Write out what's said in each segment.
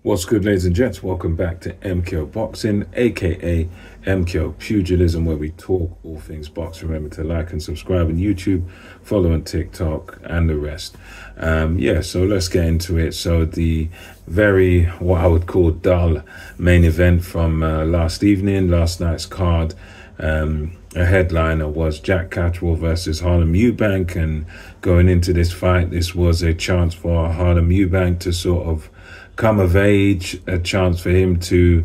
What's good, ladies and gents? Welcome back to MKO Boxing, aka MKO Pugilism, where we talk all things boxing. Remember to like and subscribe on YouTube, follow on TikTok, and the rest. So let's get into it. So the very, what I would call dull main event from last night's card. A headliner was Jack Catterall versus Harlem Eubank, and going into this fight, this was a chance for Harlem Eubank to sort of come of age, a chance for him to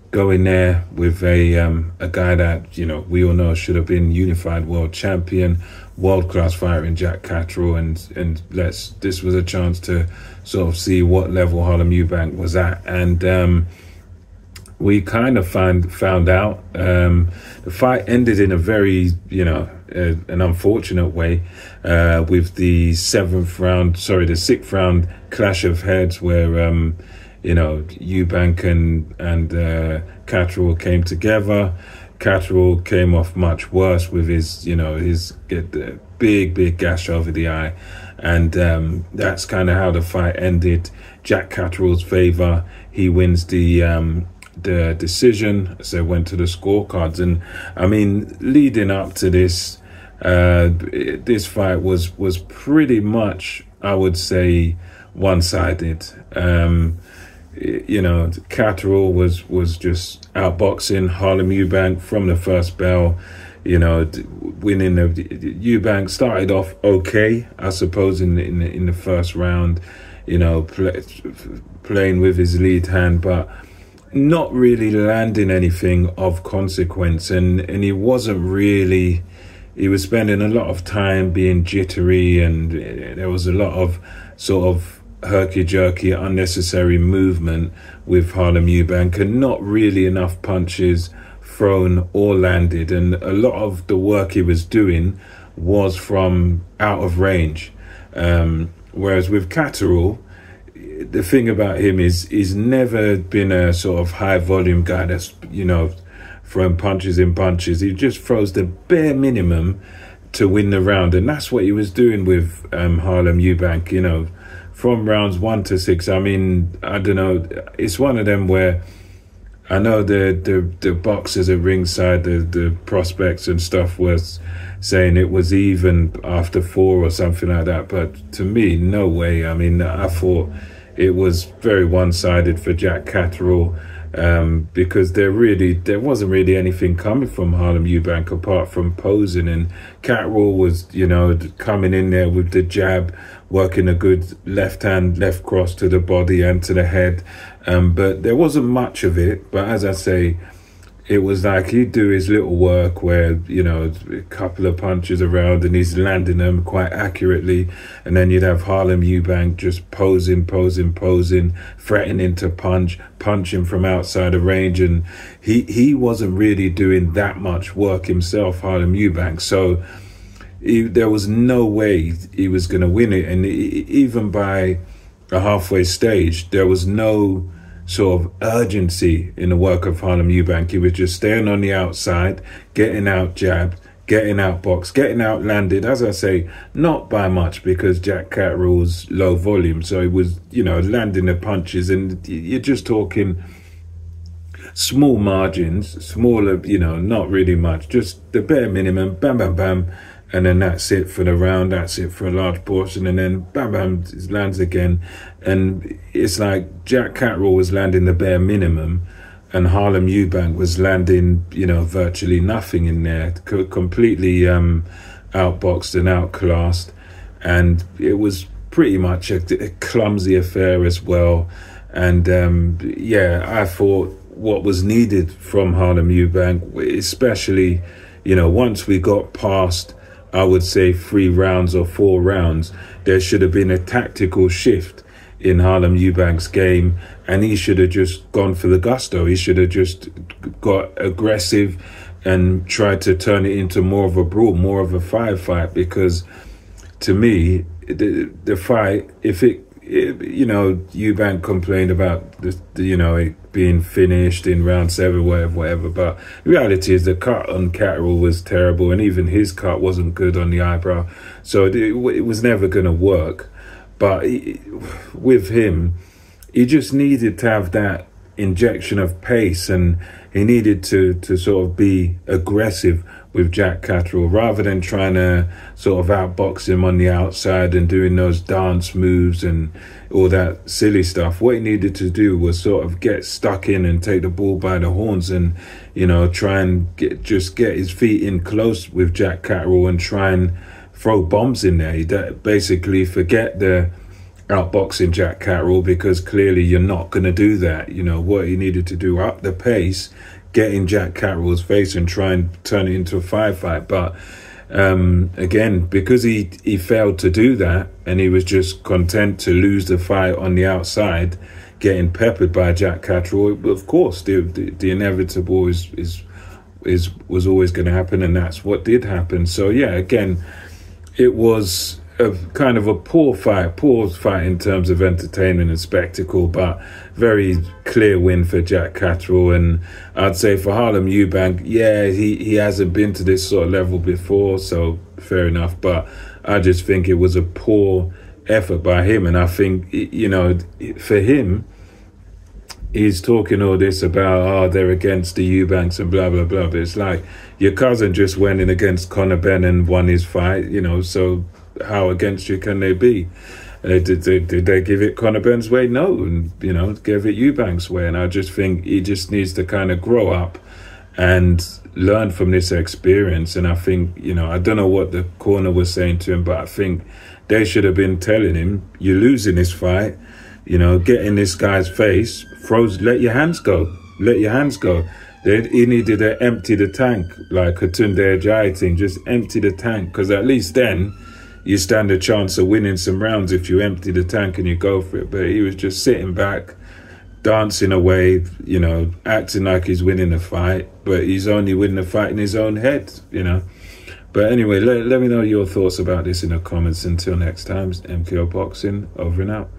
go in there with a guy that, you know, we all know should have been unified world champion, world-class fighter in Jack Catterall, and this was a chance to sort of see what level Harlem Eubank was at, and we kind of found out. The fight ended in a very, an unfortunate way, with the sixth round clash of heads, where Eubank and Catterall came together. Catterall came off much worse with his big gash over the eye, and that's kind of how the fight ended. Jack Catterall's favor. He wins the decision, so went to the scorecards. And I mean, leading up to this, this fight was pretty much, I would say, one-sided. Catterall was just outboxing Harlem Eubank from the first bell. Winning. Eubank started off okay, I suppose, in the first round. Playing with his lead hand, but not really landing anything of consequence, and he wasn't really. He was spending a lot of time being jittery, and there was a lot of sort of herky-jerky, unnecessary movement with Harlem Eubank, and not really enough punches thrown or landed, and a lot of the work he was doing was from out of range. Whereas with Catterall, the thing about him is he's never been a sort of high volume guy that's, throwing punches in bunches. He just throws the bare minimum to win the round. And that's what he was doing with Harlem Eubank, from rounds 1 to 6. I mean, I don't know. It's one of them where I know the boxers at ringside, the prospects and stuff was saying it was even after 4 or something like that. But to me, no way. I mean, I thought it was very one-sided for Jack Catterall, because there wasn't really anything coming from Harlem Eubank apart from posing, and Catterall was, coming in there with the jab, working a good left cross to the body and to the head, but there wasn't much of it. But as I say, it was like he'd do his little work where, a couple of punches around and he's landing them quite accurately. And then you'd have Harlem Eubank just posing, threatening to punching from outside of range. And he wasn't really doing that much work himself, Harlem Eubank. So there was no way he was going to win it. And even by a halfway stage, there was no sort of urgency in the work of Harlem Eubank. He was just staying on the outside, getting out jabbed, getting out boxed, getting out landed. As I say, not by much, because Jack Catterall's low volume, so he was, landing the punches, and you're just talking small margins, smaller, not really much, just the bare minimum, bam, bam, bam, and then that's it for the round, that's it for a large portion, and then bam, bam, it lands again. And it's like Jack Catterall was landing the bare minimum, and Harlem Eubank was landing, virtually nothing in there, completely outboxed and outclassed. And it was pretty much a clumsy affair as well. And I thought what was needed from Harlem Eubank, especially, once we got past, I would say, 3 rounds or 4 rounds, there should have been a tactical shift in Harlem Eubank's game, and he should have just gone for the gusto. He should have just got aggressive and tried to turn it into more of a brawl, more of a firefight, because to me, the fight, Eubank complained about it being finished in round 7, whatever. But the reality is the cut on Catterall was terrible, and even his cut wasn't good on the eyebrow. So it was never going to work. But with him, he just needed to have that injection of pace, and he needed to sort of be aggressive with Jack Catterall rather than trying to sort of outbox him on the outside and doing those dance moves and all that silly stuff. What he needed to do was sort of get stuck in and take the bull by the horns and, you know, try and get his feet in close with Jack Catterall and try and throw bombs in there. Basically forget the outboxing Jack Catterall, because clearly you're not going to do that. You know, what he needed to do, up the pace, get in Jack Catterall's face and try and turn it into a firefight. But again, because he failed to do that and he was just content to lose the fight on the outside, getting peppered by Jack Catterall, of course the inevitable was always going to happen, and that's what did happen. So yeah, again, it was a kind of a poor fight in terms of entertainment and spectacle, but very clear win for Jack Catterall. And I'd say for Harlem Eubank, yeah, he hasn't been to this sort of level before, so fair enough, but I just think it was a poor effort by him. And I think, you know, for him, he's talking all this about, they're against the Eubanks and blah, blah, blah, but it's like, your cousin just went in against Conor Benn and won his fight, you know, so how against you can they be? Did they give it Conor Benn's way? No, and you know, give it Eubank's way. And I just think he just needs to kind of grow up and learn from this experience. And I think, you know, I don't know what the corner was saying to him, but I think they should have been telling him, you're losing this fight, you know, get in this guy's face, let your hands go, He needed to empty the tank, like a Tunde Ajayi thing, just empty the tank, because at least then you stand a chance of winning some rounds if you empty the tank and you go for it. But he was just sitting back, dancing away, you know, acting like he's winning the fight, but he's only winning the fight in his own head, you know. But anyway, let me know your thoughts about this in the comments. Until next time, MKO Boxing, over and out.